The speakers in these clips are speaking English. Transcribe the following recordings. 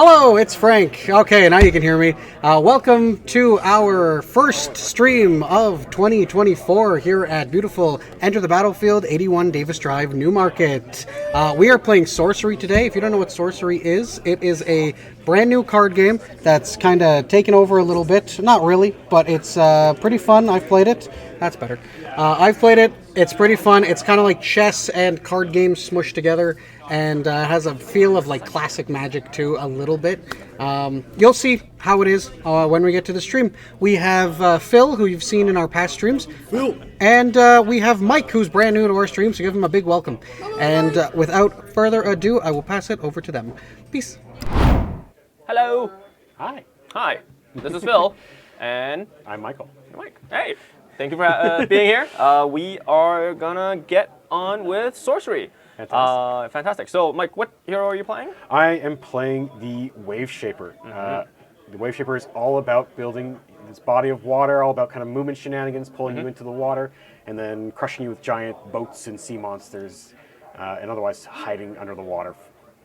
Hello, it's Frank. Okay, now you can hear me. Welcome to our first stream of 2024 here at beautiful Enter the Battlefield, 81 Davis Drive, Newmarket. We are playing Sorcery today. If you don't know what Sorcery is, it is a brand new card game that's kind of taken over a little bit. Not really, but it's pretty fun. I've played it. That's better. I've played it. It's pretty fun. It's kind of like chess and card games smushed together, and has a feel of like classic Magic too, a little bit. You'll see how it is when we get to the stream. We have Phil, who you've seen in our past streams. Phil. And we have Mike, who's brand new to our stream, so give him a big welcome. And without further ado, I will pass it over to them. Peace. Hello. Hi. Hi. This is Phil, and I'm Michael. Mike. Hey. Thank you for being here. We are gonna get on with Sorcery. Fantastic. Fantastic. So, Mike, what hero are you playing? I am playing the Waveshaper. The Waveshaper is all about building this body of water, all about kind of movement shenanigans, pulling you into the water, and then crushing you with giant boats and sea monsters, and otherwise hiding under the water.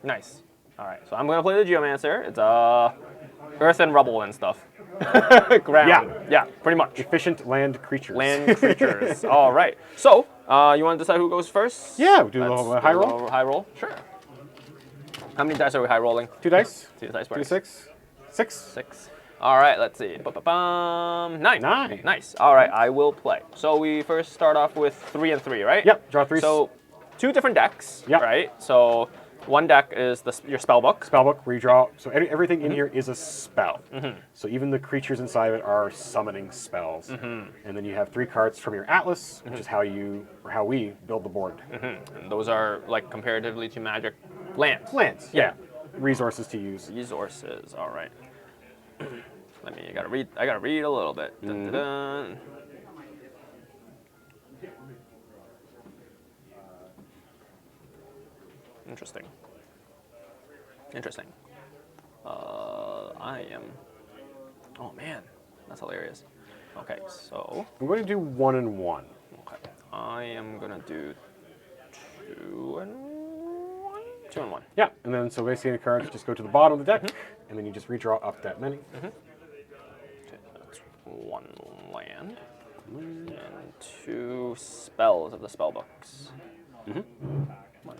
Nice. All right. So I'm gonna play the Geomancer. It's earth and rubble and stuff. Ground. Yeah, pretty much. Efficient land creatures. Land creatures. All right. So, you want to decide who goes first? Yeah, we'll do a little high roll. High roll? Sure. How many dice are we high rolling? 2 dice. 2 dice. 2 to 6. 6. 6. All right, let's see. 9. 9. Nice. All right, I will play. So we first start off with 3 and 3, right? Yep, draw 3. So 2 different decks, Yep. right? So one deck is your spell book. Spellbook, where you draw. So everything in here is a spell. So even the creatures inside of it are summoning spells. And then you have 3 cards from your atlas, which is how we build the board. And those are like comparatively to Magic lands. Lands, yeah. Resources to use. Resources. All right. I gotta read a little bit. Dun, dun, dun. Interesting. Oh man, that's hilarious. Okay, so I'm going to do 1 and 1. okay, I am gonna do 2 and 1. 2 and 1. Yeah, and then so basically the cards just go to the bottom of the deck, and then you just redraw up that many. Okay, that's 1 land and 2 spells of the spell books. 1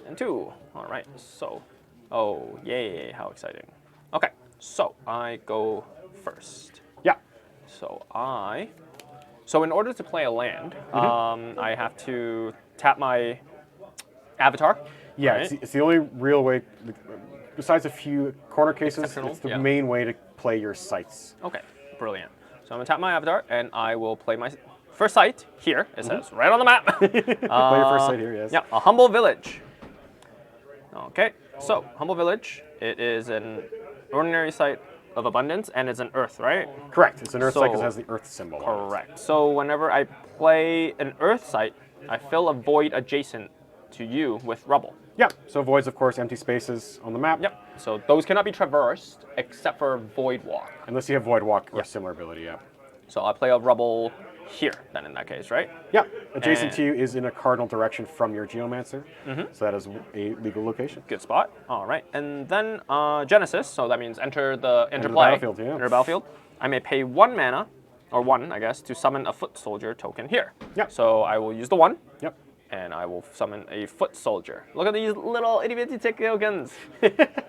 and 2. All right. So, oh yay! How exciting. Okay, so I go first. Yeah. So in order to play a land, I have to tap my avatar. Yeah, right? it's the only real way, besides a few corner cases, it's the main way to play your sites. Okay, brilliant. So I'm gonna tap my avatar, and I will play my first site here. It says right on the map. Play your first site here, yes. Yeah, a humble village. Okay, so humble village. It is an ordinary site of abundance, and it's an earth, right? Correct. It's an earth site because it So- has the earth symbol on it. Correct. So whenever I play an earth site, I fill a void adjacent to you with rubble. Yeah, so voids, of course, empty spaces on the map. Yep. So those cannot be traversed except for void walk. Unless you have void walk or similar ability, yeah. So I'll play a rubble here, then in that case, right? Yeah, adjacent And- to you is in a cardinal direction from your Geomancer, so that is a legal location. Good spot. All right. And then Genesis, so that means enter the the play. battlefield, yeah. Enter the battlefield. I may pay 1 mana, or 1, I guess, to summon a foot soldier token here. Yep. So I will use the 1. Yep. And I will summon a foot soldier. Look at these little itty bitty tokens.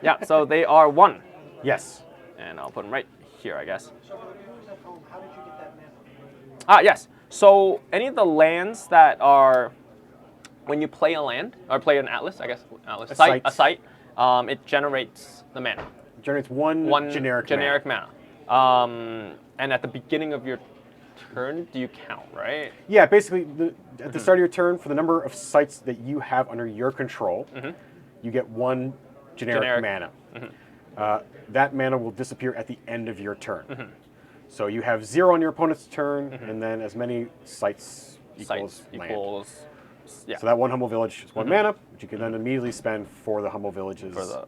Yeah, so they are 1. Yes. And I'll put them right here, I guess. Ah, yes. So any of the lands that are, when you play a land, or play an atlas, I guess, atlas, A a site. site, it generates the mana. Generates one generic mana. And at the beginning of your turn, do you count, right? Yeah, basically, at the start of your turn, for the number of sites that you have under your control, you get 1 generic mana. That mana will disappear at the end of your turn. So you have 0 on your opponent's turn, and then as many sites equals land. Yeah. So that 1 humble village is 1 mana, which you can then immediately spend for the humble villages. For the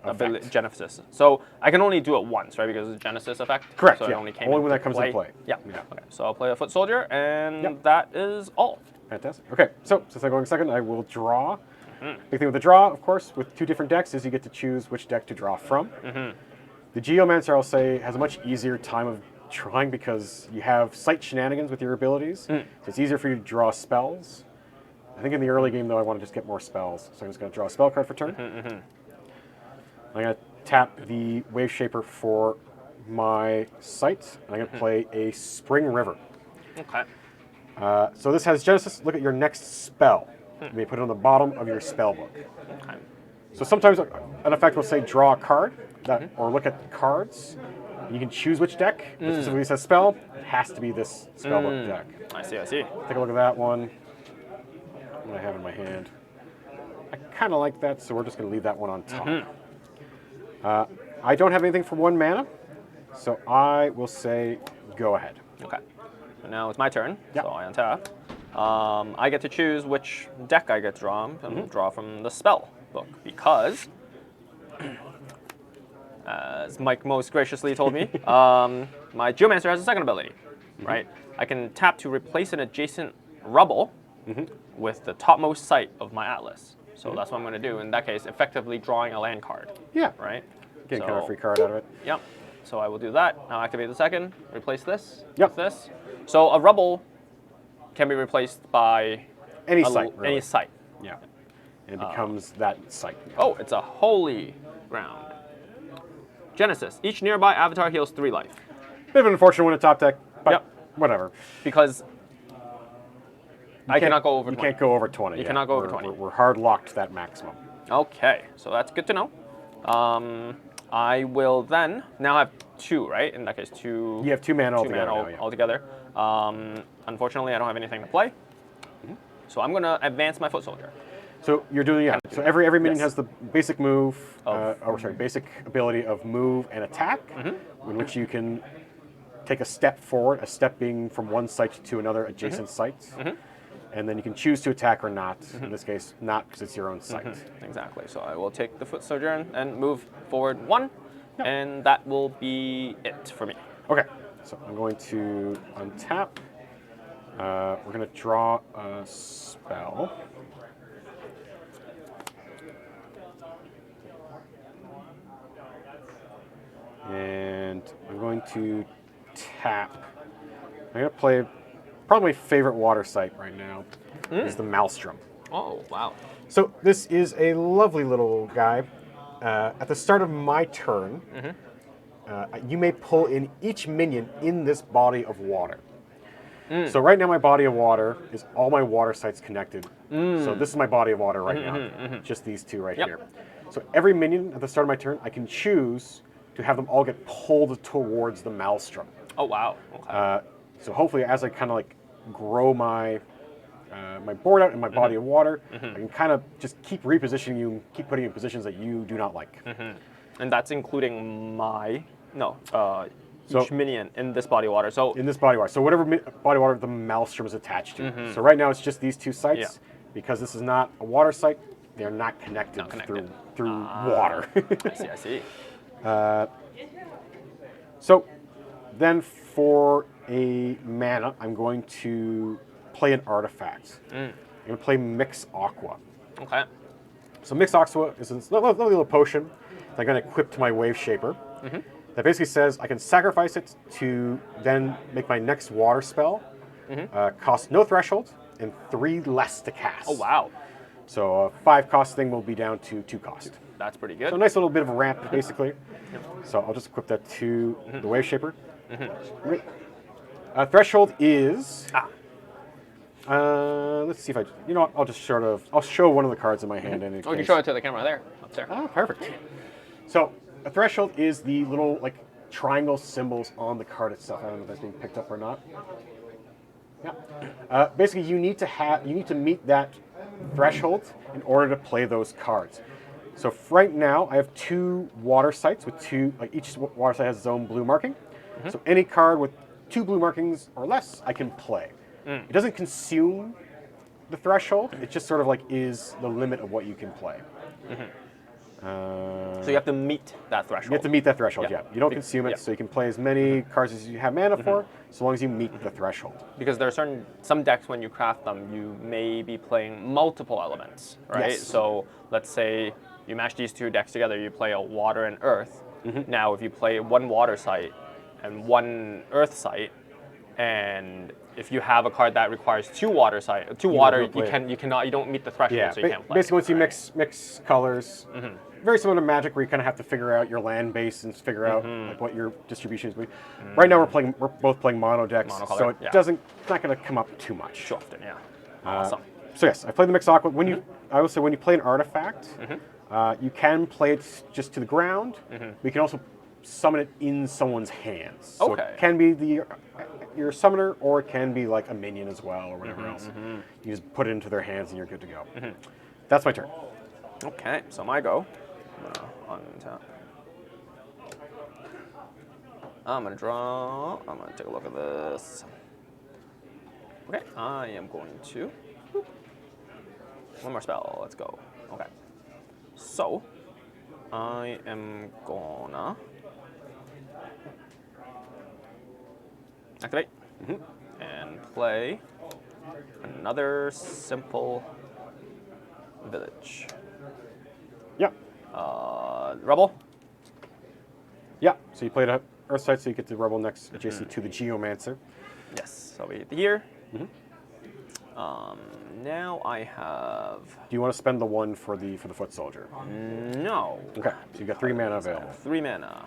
effect. Genesis. So I can only do it once, right? Because it's Genesis effect. Correct. So Yeah. it only came Only when into that comes into play. Yeah. Yeah. Okay. So I'll play a foot soldier, and Yep. that is all. Fantastic. Okay, so since I'm going second, I will draw. Big thing with the draw, of course, with 2 different decks is you get to choose which deck to draw from. The Geomancer, I'll say, has a much easier time of drawing because you have sight shenanigans with your abilities, so it's easier for you to draw spells. I think in the early game, though, I want to just get more spells, so I'm just going to draw a spell card for turn. I'm going to tap the Waveshaper for my sight. I'm going to play a Spring River. Okay. So this has Genesis. Look at your next spell. You may put it on the bottom of your spell book. Okay. So sometimes an effect will say draw a card, or look at cards. You can choose which deck. If it specifically says spell, it has to be this spellbook deck. I see, I see. Take a look at that one. What do I have in my hand? I kind of like that, so we're just going to leave that one on top. I don't have anything for 1 mana, so I will say go ahead. Okay. So now it's my turn, Yep. so I untap. I get to choose which deck I get to draw, and draw from the spell book, because, as Mike most graciously told me, my Geomancer has a second ability, right? I can tap to replace an adjacent rubble with the topmost site of my atlas. So that's what I'm going to do. In that case, effectively drawing a land card. Yeah. Right? Getting kind of a free card out of it. Yep. So I will do that. Now activate the second, replace this Yep. with this. So a rubble can be replaced by Any site, really. Any site. Yeah. And it becomes that site. Oh, it's a holy ground. Genesis. Each nearby avatar heals 3 life. Bit of an unfortunate one at top deck, but whatever. Because I can't- cannot go over You 20. can't go over 20. You cannot go over 20. We're hard locked to that maximum. Okay, so that's good to know. I will then now have 2, right? In that case, 2. You have 2 mana 2 altogether. mana now, yeah. altogether. Unfortunately, I don't have anything to play. So I'm going to advance my foot soldier. So you're doing So every minion Yes. has the basic move, Of- basic ability of move and attack, in which you can take a step forward. A step being from one site to another adjacent site, and then you can choose to attack or not. In this case, not because it's your own site. Exactly. So I will take the foot sojourn and move forward 1, and that will be it for me. Okay, so I'm going to untap. We're going to draw a spell. And I'm going to tap. I'm going to play probably my favorite water site right now is the Maelstrom. Oh, wow. So this is a lovely little guy. At the start of my turn, you may pull in each minion in this body of water. So right now my body of water is all my water sites connected. So this is my body of water right now, just these 2 right here. So every minion at the start of my turn, I can choose to have them all get pulled towards the Maelstrom. Oh, wow. Okay. So hopefully as I kind of like grow my my board out in my body of water, I can kind of just keep repositioning you, keep putting you in positions that you do not like. And that's including my, So- each minion in this body of water. So In this body of water. So whatever body of water the Maelstrom is attached to. So right now it's just these 2 sites. Yeah. Because this is not a water site, they're not connected, Not connected. through water. I see, I see. So then for a mana, I'm going to play an artifact. I'm going to play Mix Aqua. Okay. So Mix Aqua is a lovely little potion that I'm going to equip to my Waveshaper. That basically says I can sacrifice it to then make my next water spell. Cost no threshold and 3 less to cast. Oh, wow. So a 5 cost thing will be down to 2 cost. That's pretty good. So a nice little bit of a ramp, basically. So I'll just equip that to the Waveshaper. Threshold is... let's see if I... You know what? I'll just I'll show one of the cards in my hand. Oh, you can show it to the camera there, up there. Oh, perfect. So a threshold is the little like triangle symbols on the card itself. I don't know if that's being picked up or not. Yeah. Basically, you need to meet that threshold in order to play those cards. So right now, I have 2 water sites with 2. Like each water site has its own blue marking. So any card with 2 blue markings or less, I can play. It doesn't consume the threshold. It just sort of like is the limit of what you can play. So you have to meet that threshold. You have to meet that threshold, Yeah. yeah. You don't consume it, Yeah. so you can play as many cards as you have mana for, so long as you meet the threshold. Because there are some decks when you craft them, you may be playing multiple elements, right? Yes. So let's say you mash these 2 decks together, you play a water and earth. Now, if you play one water site and one earth site, and if you have a card that requires two water, you don't meet the threshold, Yeah, so you can't play. basically once you mix colors, very similar to Magic, where you kind of have to figure out your land base and figure out like what your distribution is. Right now we're both playing mono decks, so it's not going to come up too much. Too often, yeah. Awesome. So yes, I played the Mixed Aqua. I will say when you play an artifact, you can play it just to the ground. But you can also summon it in someone's hands. So it can be your summoner, or it can be like a minion as well, or whatever else. You just put it into their hands and you're good to go. That's my turn. Okay, so my go. I'm gonna untap. I'm gonna draw. I'm gonna take a look at this. Okay, I am going to. One more spell. Let's go. Okay. So, I am gonna activate and play another simple village. Yep. Rebel. Yeah. So you played a Earth site, so you get the Rebel next adjacent to the Geomancer. Yes. So we hit here. Now I have. Do you want to spend the one for the Foot Soldier? No. Okay. So you got 3 mana available. 3 mana.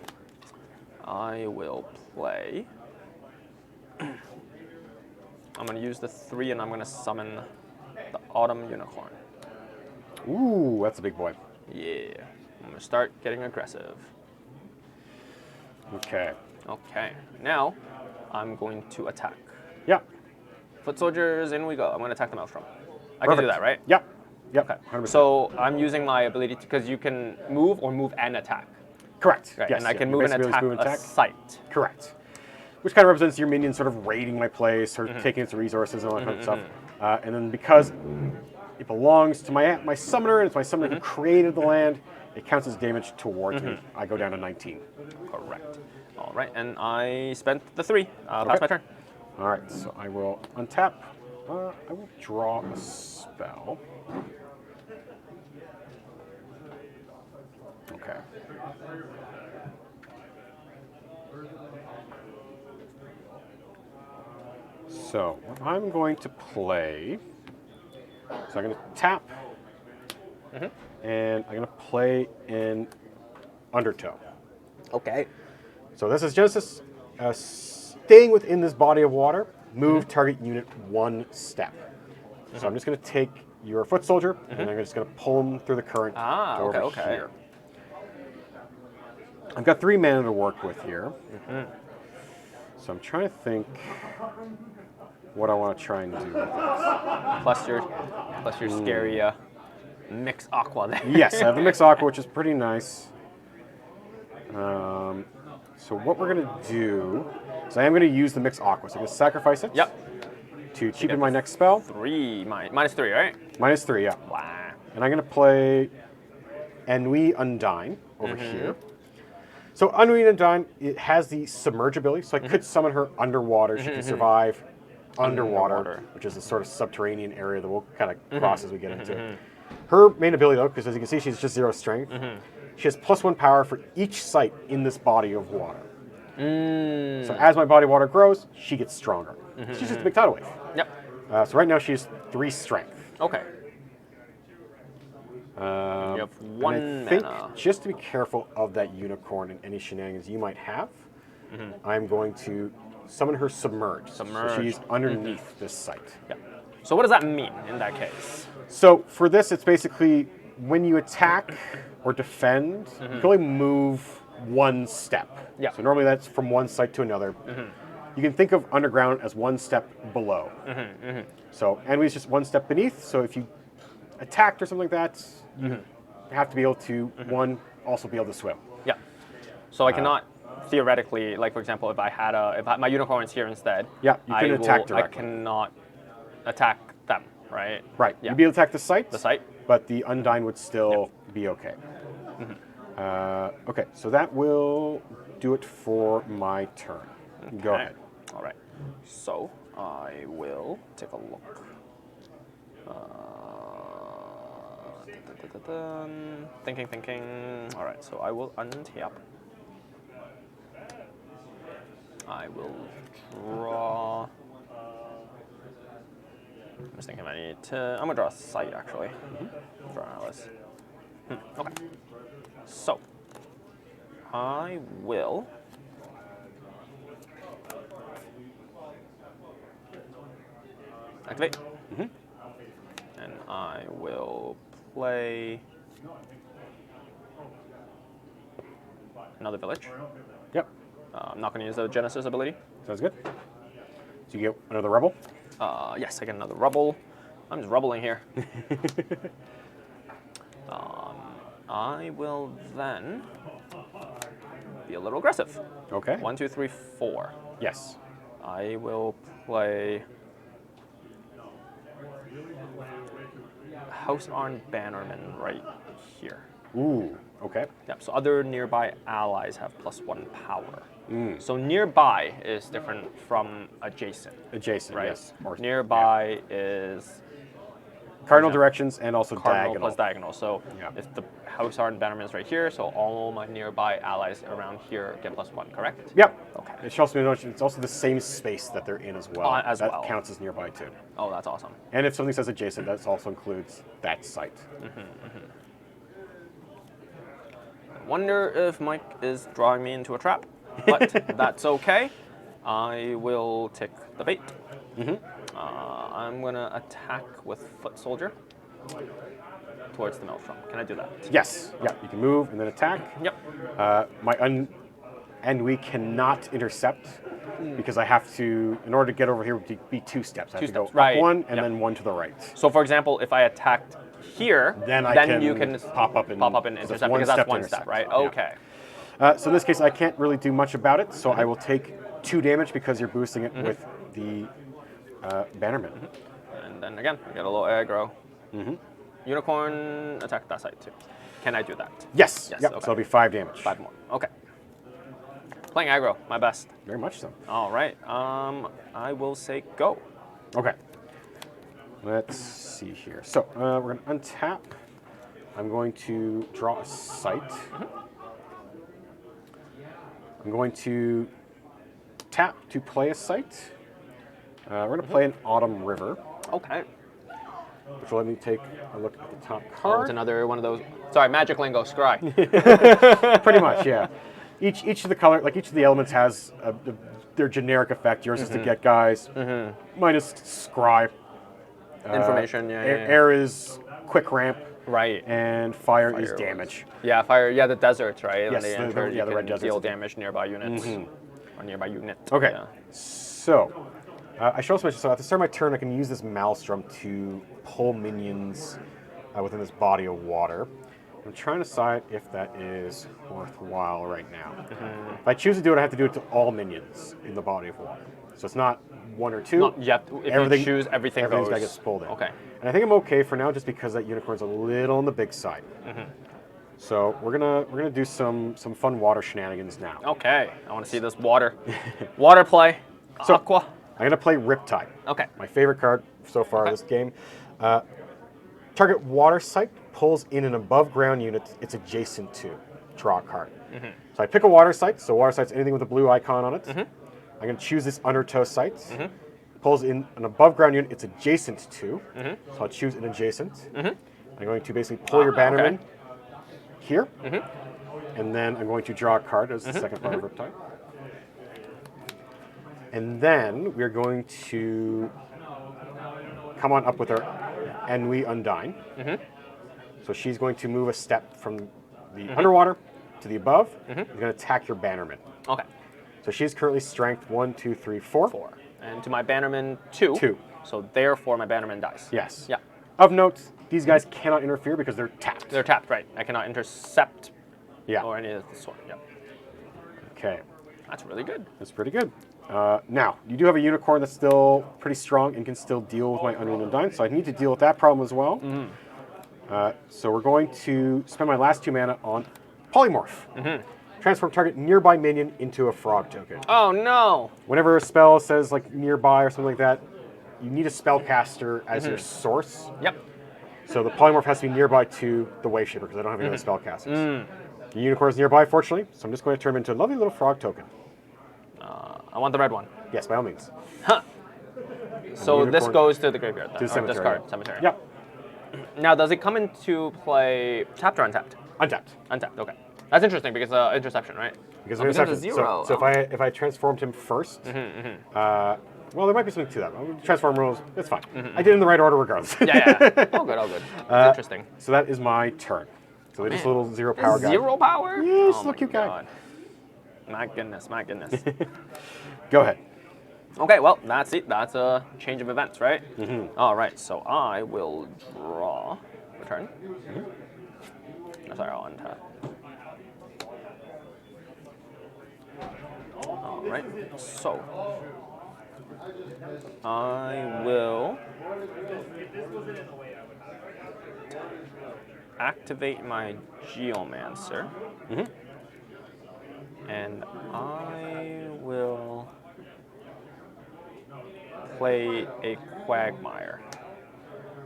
I will play. I'm going to use the 3 and I'm going to summon the Autumn Unicorn. Ooh, that's a big boy. Yeah. I'm going to start getting aggressive. Okay. Okay. Now I'm going to attack. Yeah. Foot soldiers, in we go. I'm going to attack the Maelstrom. I can do that, right? Yep. Yep. Okay. 100%. So I'm using my ability because you can move or move and attack. Correct. Right. Yes, And I can move and attack a site. Correct. Which kind of represents your minion sort of raiding my place or taking its resources and all that kind of stuff. And then because it belongs to my summoner, and it's my summoner who created the land, it counts as damage towards me. I go down to 19. Correct. All right, and I spent the 3. Pass my turn. All right, so I will untap. I will draw a spell. Okay. So what I'm going to play, so I'm going to tap, and I'm going to play in Undertow. Okay. So this is Genesis, staying within this body of water, move target unit 1 step. So I'm just going to take your Foot Soldier, and I'm just going to pull him through the current over here. I've got 3 mana to work with here. So I'm trying to think what I want to try and do with this. Plus your scary Mix Aqua there. Yes, I have the Mix Aqua, which is pretty nice. So what we're going to do is I am going to use the Mix Aqua. So I'm going to sacrifice it to cheapen my next spell. Minus 3, right? Minus 3, yeah. Wow. And I'm going to play Ennui Undine over here. So Ennui Undine, it has the Submerge ability, so I could summon her underwater. She can survive underwater, which is a sort of subterranean area that we'll kind of cross as we get into. Her main ability, though, because as you can see, she's just 0 strength. She has +1 power for each site in this body of water. So as my body of water grows, she gets stronger. She's just a big tidal wave. Yep. So right now she has 3 strength. Okay. You have 1 and I think, mana. just to be careful of that unicorn and any shenanigans you might have, I'm going to summon her Submerge. So she's underneath this site. Yeah. So what does that mean in that case? So for this, it's basically when you attack or defend, you can only move 1 step. Yeah. So normally that's from one site to another. You can think of underground as 1 step below. So Ennui's just 1 step beneath. So if you attacked or something like that, you have to be able to, one, also be able to swim. Yeah. So I cannot theoretically, like for example, if my unicorn's here instead, Yeah, you can attack directly. I cannot attack them, right? Right. Yeah. You'd be able to attack the site. The site. But the Undine would still be okay. Okay, so that will do it for my turn. Go ahead. All right. So I will take a look. Thinking. All right. So I will untap. I will draw. I'm just thinking I need to. I'm gonna draw a site actually. Draw Alice. Okay. So I will. Activate. And I will play another village. Yep. I'm not going to use the Genesis ability. Sounds good. So you get another rebel. Yes, I get another rubble. I'm just rubbling here. I will then be a little aggressive. Okay. 1, 2, 3, 4. Yes. I will play House Arn Bannerman right here. Ooh. Okay. Yep, so other nearby allies have +1 power. So nearby is different from adjacent. Adjacent, right? yes. Or, Nearby is cardinal directions and also cardinal diagonal. plus diagonal. So Yeah. if the House Arn Bannerman is right here, so all my nearby allies around here get +1, correct? Yep. Okay. It should also be noted it's also the same space that they're in as well. As that well. counts as nearby too. Oh, that's awesome. And if something says adjacent, that also includes that site. I wonder if Mike is drawing me into a trap, but that's okay. I will take the bait. I'm gonna attack with Foot Soldier towards the Maelstrom. Can I do that? Yes. Yeah. You can move and then attack. Yep. And we cannot intercept because I have to, in order to get over here, would be 2 steps. I have to go steps, right. up 1 and Yep. then 1 to the right. So, for example, if I attacked here, Then I you can can pop up and intercept one because that's step to 1 step, intercept. right? Yeah. Okay. So in this case, I can't really do much about it. So I will take 2 damage because you're boosting it with the Bannerman. And then again, I get a little aggro. Unicorn, attack that side too. Can I do that? Yes. Yes, Yep. okay. So it'll be 5 damage. 5 more. Okay. Playing aggro, my best. Very much so. All right. I will say go. Okay. Let's see here. So we're going to untap. I'm going to draw a site. I'm going to tap to play a site. We're going to play an Autumn River, Okay. which will let me take a look at the top Oh, card. it's another one of those. Sorry, magic lingo, scry. Pretty much, yeah. Each of the color, like each of the elements has their generic effect. Yours is to get guys. Minus scry. Information, yeah. Air is quick ramp. Right. And fire is was- damage. Yeah, fire. Yeah, the deserts, right? Yes, When they the enter, you red can deserts. deal damage nearby units or nearby unit. Okay. Yeah. So, I should also mention, so at the start of my turn, I can use this Maelstrom to pull minions within this body of water. I'm trying to decide if that is worthwhile right now. If I choose to do it, I have to do it to all minions in the body of water. So it's not 1 or 2. Not yet. If you choose, everything's got to get pulled in. Okay. And I think I'm okay for now, just because that unicorn's a little on the big side. So we're gonna do some fun water shenanigans now. Okay. I want to see this water. Water play. So- Aqua. I'm gonna play Riptide. Okay. My favorite card so far Okay. this game. Target water site pulls in an above ground unit it's adjacent to. Draw a card. So I pick a water site. So water site's anything with a blue icon on it. I'm going to choose this undertow site. Pulls in an above ground unit it's adjacent to. So I'll choose an adjacent. I'm going to basically pull your Bannerman here. And then I'm going to draw a card as the second part of Riptide. And then we're going to come on up with our Ennui Undyne. So she's going to move a step from the underwater to the above. She's going to attack your Bannerman. Okay. So she's currently strength 1, 2, 3, 4. 4. And to my Bannerman, 2. 2. So therefore, my Bannerman dies. Yes. Yeah. Of note, these guys cannot interfere because they're tapped. They're tapped, right? I cannot intercept Yeah. or any of the sort. Yep. Okay. That's really good. That's pretty good. Now, you do have a unicorn that's still pretty strong and can still deal with my Ennui Undyne, so I need to deal with that problem as well. So we're going to spend my last 2 mana on Polymorph. Transform target nearby minion into a frog token. Oh, no. Whenever a spell says like nearby or something like that, you need a spellcaster as your source. Yep. So the Polymorph has to be nearby to the Waveshaper because I don't have any other spellcasters. The unicorn is nearby, fortunately, so I'm just going to turn him into a lovely little frog token. I want the red one. Yes, by all means. Huh. So this unicorn- goes to the graveyard then, To the or cemetery. discard, cemetery. Yep. Now, does it come into play tapped or untapped? Untapped. Untapped, okay. That's interesting because interception, right? Because Oh, of because of interception. zero. So if I transformed him first, well, there might be something to that. Transform rules, it's fine. I did it in the right order regardless. Yeah. All good, all good. That's interesting. So that is my turn. So they're just a Man. little 0 power guy. Zero power? Yes, oh look, my cute guy. God. My goodness, my goodness. Go ahead. Okay, well, that's it. That's a change of events, right? All right, so I will draw. Return. Oh, sorry, I'll untap. All right, so I will activate my Geomancer. And I will play a Quagmire.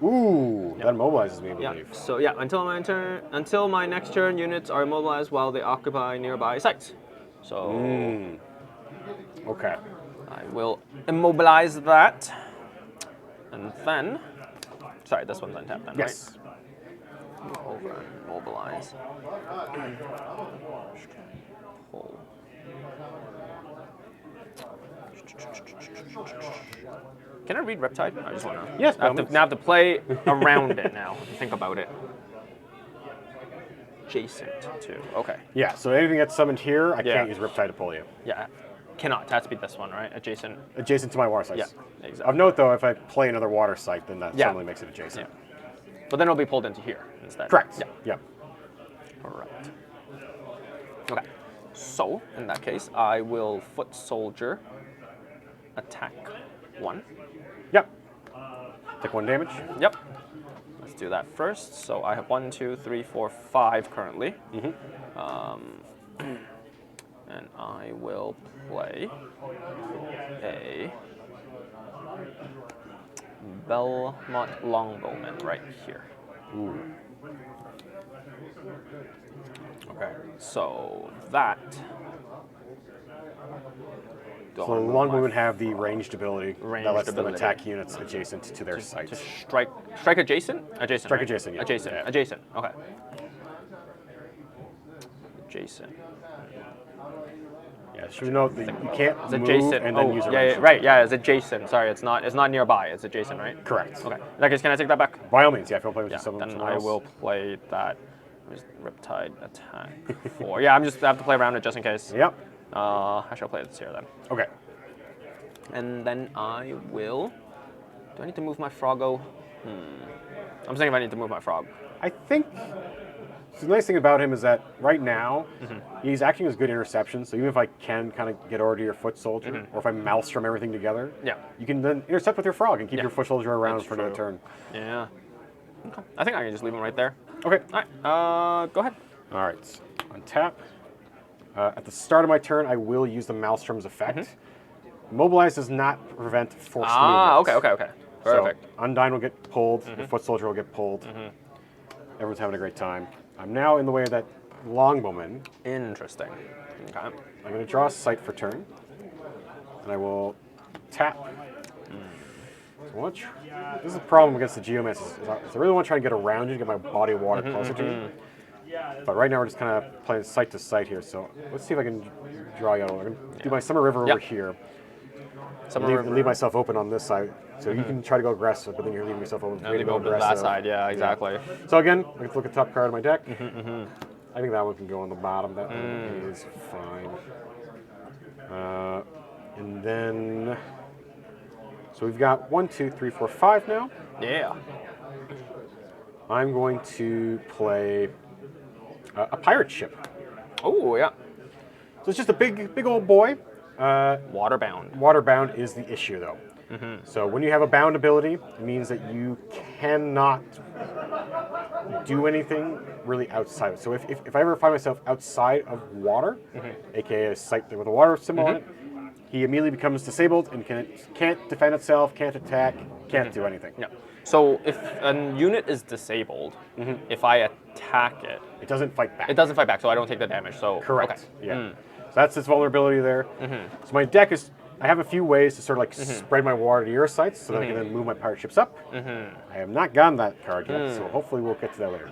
Ooh, that immobilizes me, I Yeah. believe. So yeah, until my next turn, units are immobilized while they occupy nearby sites. So Okay. I will immobilize that, and then, sorry, this one's untapped then, Yes. right? Move over and mobilize. Pull. Can I read Riptide? I just want to. Yes, by all I means. have to play around it now. Think about it. Adjacent to. Okay. Yeah, so anything that's summoned here, I Yeah. can't use Riptide to pull you. Yeah. Cannot. It has to be this one, right? Adjacent. Adjacent to my water sites. Yeah. Exactly. Of note, though, if I play another water site, then that Yeah. suddenly makes it adjacent. Yeah. But then it'll be pulled into here instead. Correct. Yeah. Yep. Correct. Okay. So, in that case, I will Foot Soldier attack 1. Yep. Take 1 damage. Yep. Let's do that first. So I have 1, 2, 3, 4, 5 currently. And I will play a Belmont Longbowman right here. Ooh. Okay. So that. So the Longbow would have the ranged ability Ranged that lets ability. them attack units adjacent to their to sites. strike adjacent? Adjacent. Strike right? adjacent, yeah. Adjacent. Yeah. Adjacent. Okay. Adjacent. Yeah, should we note that you can't It's move adjacent. and then Oh, use a yeah, ranged yeah, right. Yeah, it's adjacent. Sorry, it's not nearby. It's adjacent, right? Correct. Okay. In that case, can I take that back? By all means, yeah, if you want to play with Yeah. someone Then somewhere I else. will play that. Where's Riptide attack 4? Yeah, I have to play around it just in case. Yep. I shall play this here then. Okay. And then I will. Do I need to move my Froggo? I'm thinking if I need to move my Frog. I think the nice thing about him is that right now he's acting as good interception. So even if I can kind of get over to your foot soldier, or if I maelstrom everything together, Yeah. you can then intercept with your frog and keep Yeah. your foot soldier around That's for another true. turn. Yeah. Okay. I think I can just leave him right there. Okay. All right. Go ahead. All right. Untap. At the start of my turn, I will use the Maelstrom's effect. Mobilize does not prevent forced movement. Okay. Perfect. So Undyne will get pulled, the foot soldier will get pulled. Everyone's having a great time. I'm now in the way of that longbowman. Interesting. Okay. I'm going to draw a site for turn, and I will tap. So this is a problem against the Geomancer. I really want to try to get around you to get my body of water closer to you. But right now we're just kind of playing site to site here. So let's see if I can draw you out. I'm going to do my Summer River over here. Leave myself open on this side. So you can try to go aggressive, but then you're leaving yourself open. Maybe go to that side. Yeah, exactly. So again, I can look at the top card of my deck. I think that one can go on the bottom. That one is fine. And then, so we've got 1, 2, 3, 4, 5 now. Yeah. I'm going to play a pirate ship. Oh yeah. So it's just a big old boy. Waterbound. Waterbound is the issue, though. So when you have a bound ability, it means that you cannot do anything really outside. So if I ever find myself outside of water, aka a site with a water symbol on it, he immediately becomes disabled and can't defend itself, can't attack, can't do anything. Yeah. So if a unit is disabled, if I attack it, It doesn't fight back. it doesn't fight back, so I don't take the damage. So Correct. Okay. Yeah. So that's its vulnerability there. So my deck is I have a few ways to sort of like spread my water to your sites so that I can then move my pirate ships up. I have not gotten that card yet, so hopefully we'll get to that later.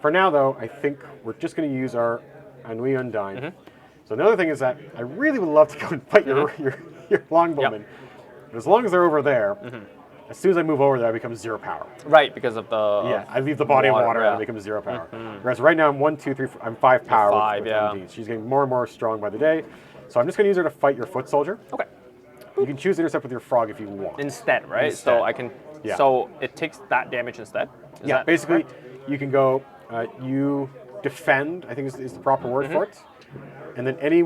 For now, though, I think we're just going to use our Ennui Undine. So another thing is that I really would love to go and fight your longbowmen. But as long as they're over there, as soon as I move over there, I become 0 power. Right, because of the... Yeah, I leave the body of water and I become 0 power. Whereas right now I'm 1, 2, 3, 4, I'm 5 power. 5, with yeah. MD. She's getting more and more strong by the day. So I'm just going to use her to fight your foot soldier. Okay. You can choose to intercept with your frog if you want. Instead, right? Instead. So I can... Yeah. So it takes that damage instead? Is that basically, correct? you can go, you defend, I think is the proper word for it. And then any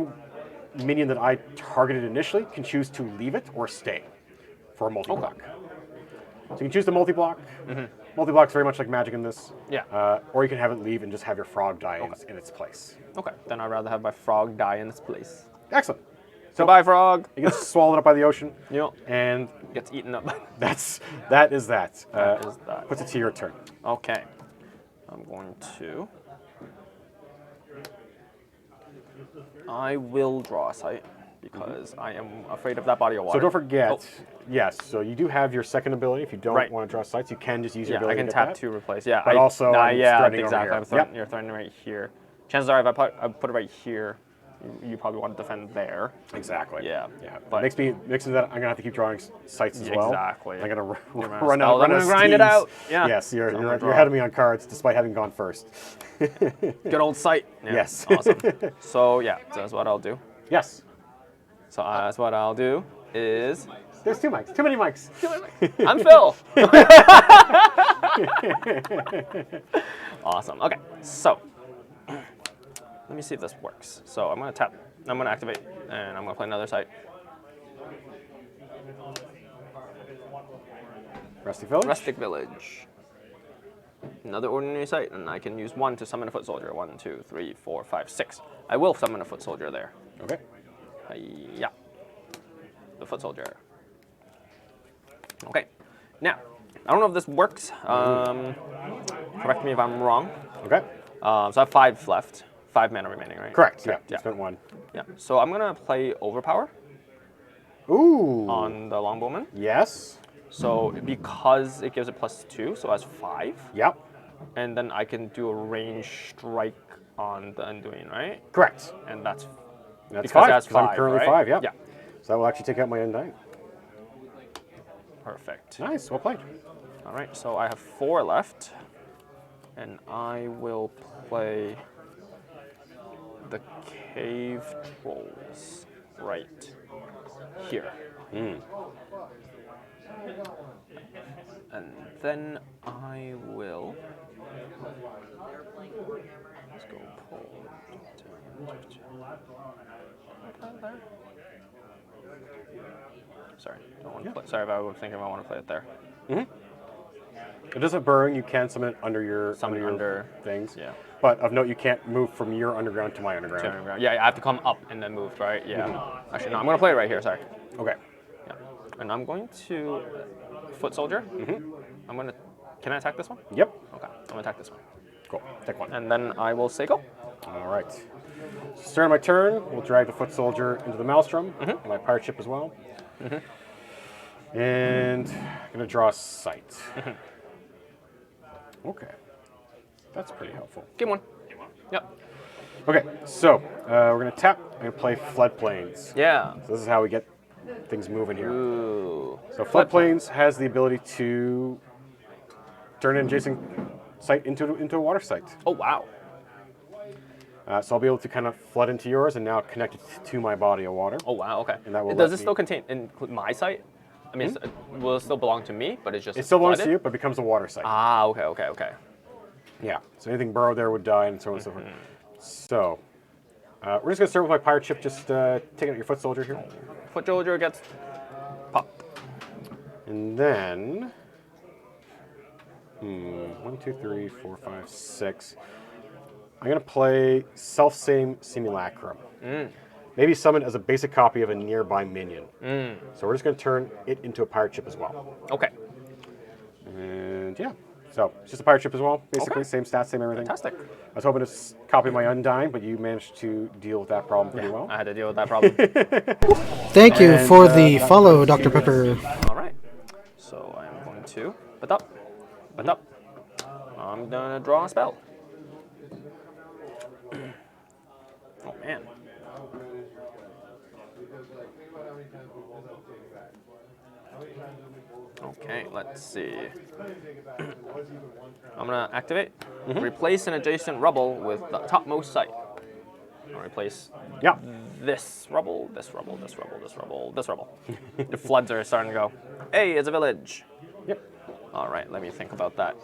minion that I targeted initially can choose to leave it or stay for a multi-block. So you can choose to multi-block. Multi-block is very much like magic in this. Yeah. Or you can have it leave and just have your frog die in its place. Okay, then I'd rather have my frog die in its place. Excellent. So Goodbye, frog. it gets swallowed up by the ocean. Yep. And Gets eaten up. that is that. That is that. Puts it to your turn. Okay. I'm going to... I will draw a sight because I am afraid of that body of water. So don't forget, yes, so you do have your second ability. If you don't Right. want to draw sights, you can just use your Yeah, I ability can to get tap that. to replace. Yeah, But also, I'm yeah, threatening over exactly. here. Yep. You're threatening right here. Chances are, if I put it right here, you probably want to defend there. Exactly. Yeah, Yeah. but- Makes me that I'm gonna have to keep drawing sights as well. Exactly. I'm gonna You're gonna run spell out. them and grind it out. Yeah. Yes, So I'm gonna you're draw. ahead of me on cards, despite having gone first. Good old sight. Yeah, Yes. Awesome. So yeah, so that's what I'll do. Yes. So that's what I'll do is There's 2 mics. Too many mics. I'm Phil. Awesome. Okay, so let me see if this works. So I'm gonna tap. I'm gonna activate, and I'm gonna play another site. Rustic Village. Rustic Village. Another ordinary site, and I can use 1 to summon a foot soldier. 1, 2, 3, 4, 5, 6. I will summon a foot soldier there. Okay. Yeah. The foot soldier. Okay. Now, I don't know if this works. Correct me if I'm wrong. Okay. So I have 5 left. 5 mana remaining, right? Correct. Yeah. Yeah. You spent 1. Yeah. So I'm gonna play Overpower Ooh. on the Longbowman. Yes. So because it gives it +2, so it has 5. Yep. And then I can do a range strike on the Undoing, right? Correct. And that's That's because 5. it has Because I'm 5, currently right? 5. Yep. Yeah. So that will actually take out my Undying. Perfect. Nice. Well played. All right, so I have 4 left, and I will play the Cave Trolls right here. And then I will... Let's go pull... Sorry, don't want to play. Sorry, if I was thinking I want to play it there. It doesn't burn. You can summon it under your Under things. yeah. But of note, you can't move from your underground to my underground. Underground. Yeah, I have to come up and then move, right? Yeah. Actually, no, I'm going to play it right here, sorry. Okay. Yeah. And I'm going to foot soldier. I'm going to, can I attack this one? Yep. Okay, I'm going to attack this one. Cool. Take 1. And then I will say go. All right. So start my turn. We'll drag the foot soldier into the maelstrom. And my pirate ship as well. And I'm going to draw a sight. Okay. That's pretty helpful. Game 1. Yep. Okay, so we're going to tap and play Floodplains. Yeah. So this is how we get things moving here. Ooh. So Floodplains has the ability to turn an adjacent site into a water site. Oh, wow. So I'll be able to kind of flood into yours and now connect it to my body of water. Oh, wow, okay. And that will Does let it me- still include my site? I mean, will it still belong to me, but it's just It still belongs flooded? to you, but becomes a water site. Ah, okay, okay, okay. Yeah, so anything burrowed there would die and so on and so forth. So we're just going to start with my pirate ship, just taking out your foot soldier here. Foot soldier gets popped. And then, 1, 2, 3, 4, 5, 6. I'm going to play Self-Same Simulacrum. Maybe summon as a basic copy of a nearby minion. So we're just going to turn it into a pirate ship as well. Okay. And yeah, So it's just a pirate ship as well, basically. Okay. Same stats, same everything. Fantastic. I was hoping to copy my Undying, but you managed to deal with that problem pretty well. I had to deal with that problem. Thank you And, for the that follow, was Dr. the- Pepper. All right. So I am going to but up. I'm gonna draw a spell. Oh man. Okay, let's see. I'm gonna activate. Replace an adjacent rubble with the topmost site. I'll replace Yeah. this rubble, this rubble, this rubble, this rubble, this rubble. The floods are starting to go. Hey, it's a village. Yep. All right, let me think about that.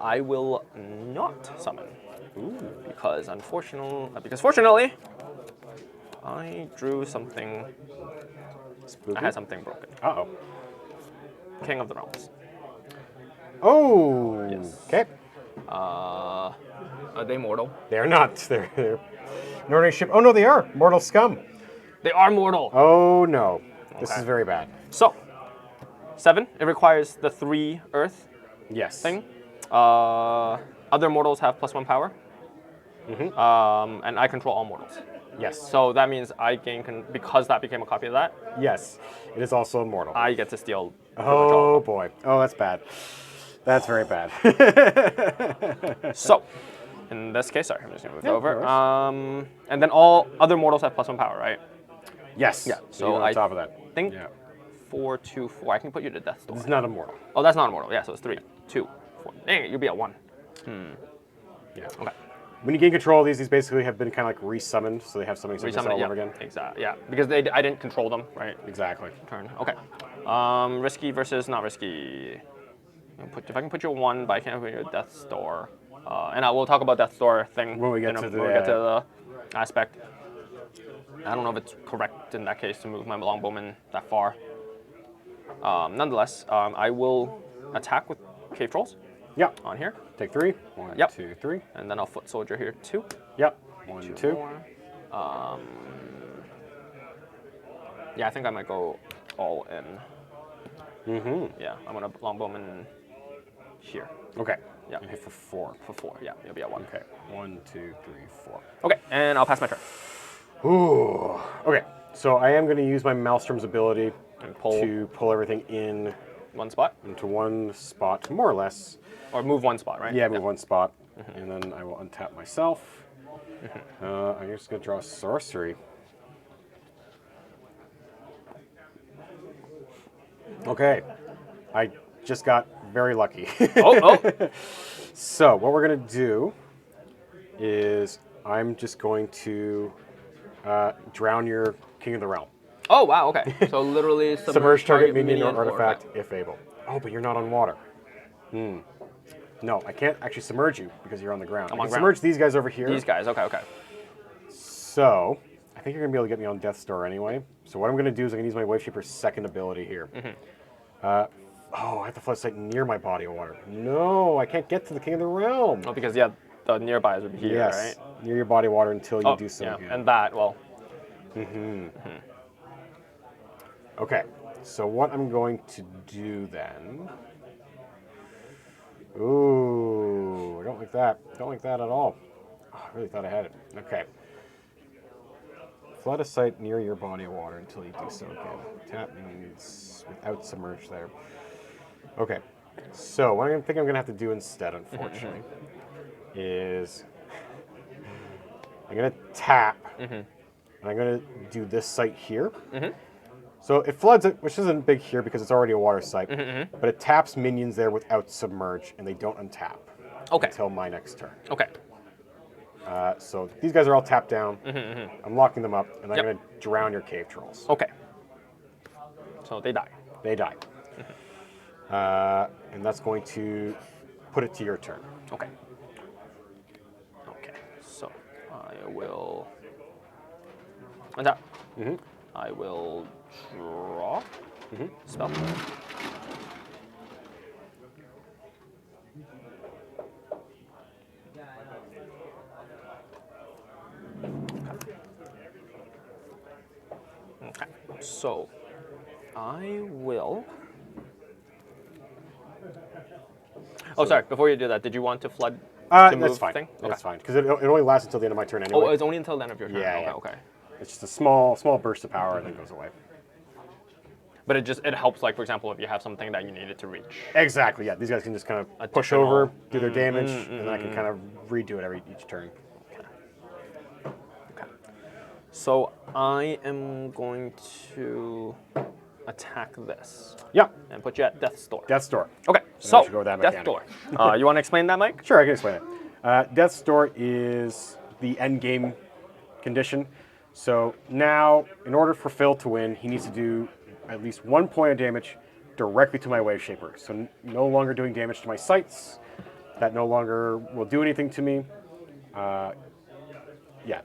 I will not summon. Because fortunately, I drew something. Spooky. I had something broken. Uh-oh. King of the Realms. Oh. Yes. Okay. Are they mortal? They're not. They're Northern ship. Oh no, they are mortal scum. They are mortal. Oh no, this Okay. is very bad. So, 7. It requires the 3 Earth Yes. thing. Other mortals have +1 power. And I control all mortals. Yes. So that means I gain, because that became a copy of that, Yes. It is also immortal. I get to steal pretty much all Oh of boy. Oh, that's bad. That's very bad. them. So, in this case, sorry, I'm just gonna move it Yeah, over. no worries. And then all other mortals have +1 power, right? Yes. Yeah. So So you're on I top of that. think Yeah. 4, 2, 4. I can put you to death's door. It's not immortal. Oh, that's not immortal. Yeah, so it's 3, 2, 4. Dang it, you'll be at 1. Yeah. Okay. When you gain control of these basically have been kind of like resummoned, so they have summoning sickness Resummon it, all yeah. over again. Exactly. Yeah, because I didn't control them, right? Exactly. Turn. Okay. Risky versus not risky. If I can put you a 1, but I can't put you a Death's Door. And I will talk about Death's Door thing When we get to when we get to the aspect. I don't know if it's correct in that case to move my longbowman that far. Nonetheless, I will attack with Cave Trolls Yep. on here. Take 3. 1, Yep. 2, 3. And then I'll Foot Soldier here, 2. Yep. 1, 2. More. Yeah, I think I might go all in. Yeah, I'm gonna longbowman here Okay. Yeah. You hit for 4. for 4. Yeah, you'll be at 1. Okay. 1, 2, 3, 4. Okay, and I'll pass my turn. Ooh. Okay. So I am going to use my Maelstrom's ability And pull to pull everything in 1 spot, into one spot, more or less. or move 1 spot, right? Yeah, move one spot, and then I will untap myself. I'm just going to draw Sorcery. Okay. I just got very lucky. Oh. So what we're going to do is I'm just going to drown your King of the Realm. Oh, wow, okay. So literally Submerge target minion or okay. artifact if able. Oh, but you're not on water. No, I can't actually submerge you because you're on the ground. I'm I on can ground. submerge these guys over here. These guys, okay. So I think you're going to be able to get me on Death's Door anyway. So what I'm going to do is I'm going to use my Waveshaper's second ability here. Oh, I have to flood site near my body of water. No, I can't get to the King of the Realm. Oh, because, yeah, the nearby would be here, Yes, right? near your body of water until you do so yeah, again. and that, well, Okay, so what I'm going to do then... Ooh, I don't like that. Don't like that at all. Oh, I really thought I had it. Okay. Flood a site near your body of water until you do so again. Tap means without submerge there. Okay, so what I think I'm going to have to do instead, unfortunately, is I'm going to tap, and I'm going to do this site here. So it floods it, which isn't big here because it's already a water site, but it taps minions there without submerge, and they don't untap until my next turn. Okay. So these guys are all tapped down. I'm locking them up, and I'm going to drown your cave trolls. Okay. So they die. They die. And that's going to put it to your turn. Okay. Okay. So I will untap. I will draw. Spell. Okay. So, I will. Oh, sorry. Before you do that, did you want to flood to move That's fine. thing? That's fine because it only lasts until the end of my turn anyway. Oh, it's only until the end of your turn. Yeah, Okay, yeah. okay. It's just a small burst of power and then goes away. But it helps, like, for example, if you have something that you needed to reach. Exactly. Yeah. These guys can just kind of push Additional. over, do their damage, and then I can kind of redo it each turn. Okay. So I am going to attack this. Yeah. And put you at Death's Door. Death's Door. Okay, I so should go with that Death's mechanic. Door. You want to explain that, Mike? Sure, I can explain it. Death's Door is the end game condition. So now, in order for Phil to win, he needs to do at least 1 point of damage directly to my Waveshaper. So no longer doing damage to my sights. That no longer will do anything to me. Yeah.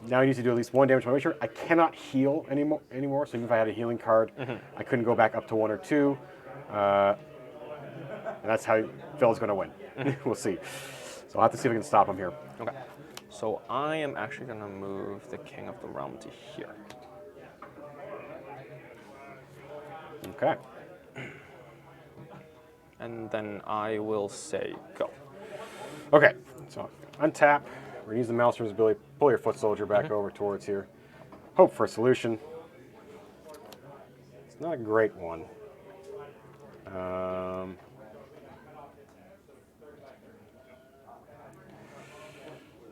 Now I need to do at least 1 damage to my Waveshaper. I cannot heal anymore. So even if I had a healing card, I couldn't go back up to 1 or 2. And that's how Phil's going to win. We'll see. So I'll have to see if I can stop him here. Okay. So I am actually going to move the King of the Realm to here. Okay. And then I will say go. Okay. So untap. We're going to use the Maelstrom's ability. Pull your foot soldier back over towards here. Hope for a solution. It's not a great one.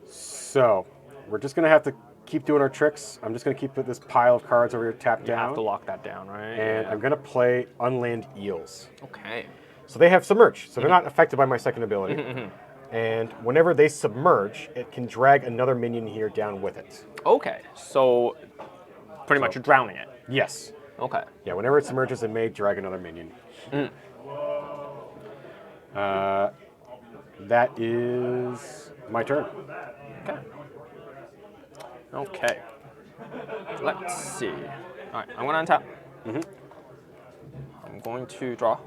So we're just going to have to keep doing our tricks. I'm just going to keep this pile of cards over here tapped You down. have to lock that down, right? And I'm going to play Unland Eels. Okay. So they have Submerge, so they're not affected by my second ability. And whenever they submerge, it can drag another minion here down with it. Okay. So pretty much you're drowning it. Yes. Okay. Yeah, whenever it submerges, it may drag another minion. That is my turn. Okay. Okay. Let's see. All right, I'm going to untap. I'm going to draw.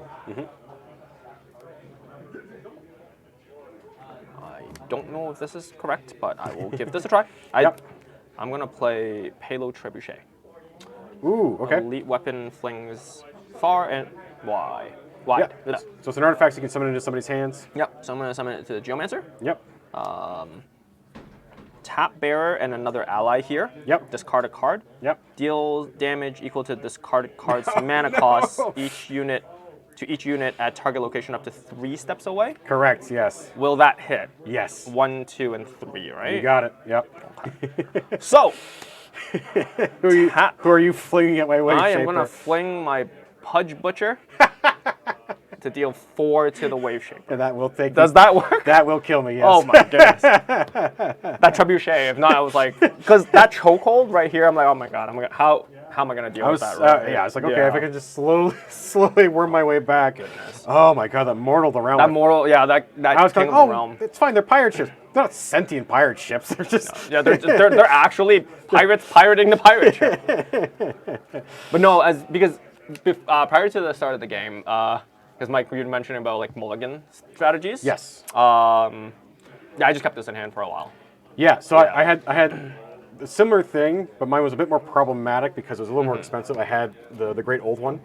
I don't know if this is correct, but I will give this a try. I'm going to play Payload Trebuchet. Ooh, okay. Elite weapon flings far and wide. Yeah. So it's an artifact you can summon into somebody's hands. Yep. So I'm going to summon it to the Geomancer. Yep. Tap bearer and another ally here. Yep. Discard a card. Yep. Deal damage equal to discarded card's mana cost each unit at target location up to 3 steps away. Correct, yes. Will that hit? Yes. 1, 2, and 3, right? You got it, yep. So, who are you flinging at my Waveshaper? I am going to fling my Pudge Butcher to deal 4 to the Waveshaper. And that will take Does that work? That will kill me, yes. Oh my goodness. That trebuchet, if not, I was like, because that chokehold right here, I'm like, oh my god, how am I going to deal with that? Right? Yeah, I was like, okay, if I can just slowly worm my way back. Goodness. Oh my god, that mortal the realm. That mortal, yeah, that I was King going, of the Realm. it's fine, they're pirate ships. They're not sentient pirate ships. They're just... Yeah, they're actually pirates pirating the pirate ship. But no, because prior to the start of the game, because Mike, you mentioned about like mulligan strategies. Yes. Yeah, I just kept this in hand for a while. Yeah, so I had a similar thing, but mine was a bit more problematic because it was a little more expensive. I had the Great Old One,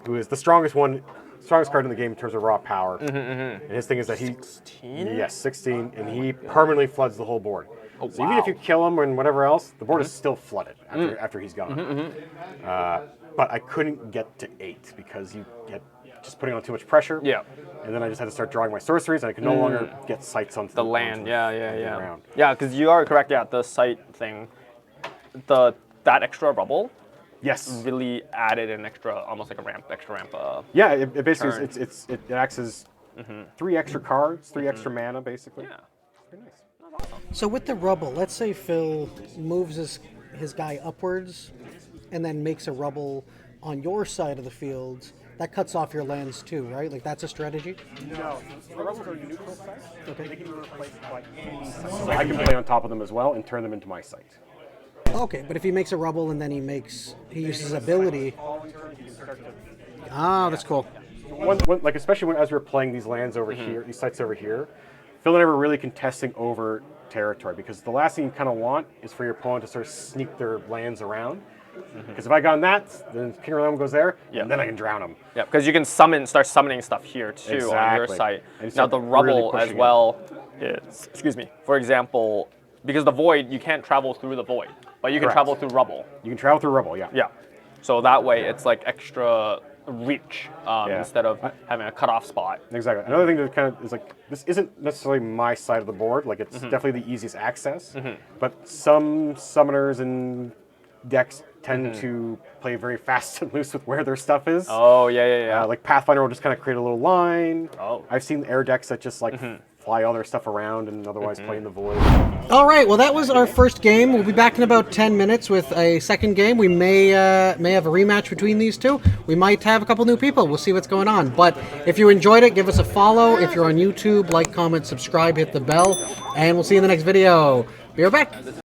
who is the strongest card in the game in terms of raw power. And his thing is that 16? Yes, 16, and he permanently floods the whole board. Oh, So even if you kill him and whatever else, the board is still flooded after he's gone. But I couldn't get to 8 because you get just putting on too much pressure. Yeah. And then I just had to start drawing my sorceries, and I could no longer get sights onto The land, onto yeah. ground. Yeah, because you are correct, yeah, the sight thing, that extra rubble Yes. really added an extra, almost like extra ramp. Yeah, it basically turn. it acts as 3 extra cards, 3 extra mana, basically. Yeah. Very nice. So with the rubble, let's say Phil moves his guy upwards and then makes a rubble on your side of the field. That cuts off your lands too, right? Like that's a strategy? No, the rebels are neutral sites. Okay. They can be replaced by any site. So I can play on top of them as well and turn them into my site. Okay, but if he makes a rubble and then he uses his ability. Ah, that's cool. Like especially as we were playing these lands over here, these sites over here, Phil and I were really contesting over territory because the last thing you kind of want is for your opponent to sort of sneak their lands around. Because if I got on that, then King of Realm goes there, Yeah. and then I can drown him. Yeah, because you can start summoning stuff here too on your Exactly. site. And Now start the really rubble as pushing it. well is, excuse me, for example, because the void, you can't travel through the void, but you can Correct. travel through rubble. You can travel through rubble, yeah. Yeah. So that way it's like extra reach Yeah. instead of having a cutoff spot. Exactly. Another thing that kind of is like, this isn't necessarily my side of the board. Like, it's Mm-hmm. definitely the easiest access. But some summoners and decks tend to play very fast and loose with where their stuff is. Mm-hmm. Oh, yeah. Like Pathfinder will just kind of create a little line. Oh. I've seen air decks that just like fly all their stuff around and otherwise play in the void. All right, well, that was our first game. We'll be back in about 10 minutes with a second game. We may have a rematch between these two. We might have a couple new people. We'll see what's going on. But if you enjoyed it, give us a follow. If you're on YouTube, like, comment, subscribe, hit the bell, and we'll see you in the next video. Be right back.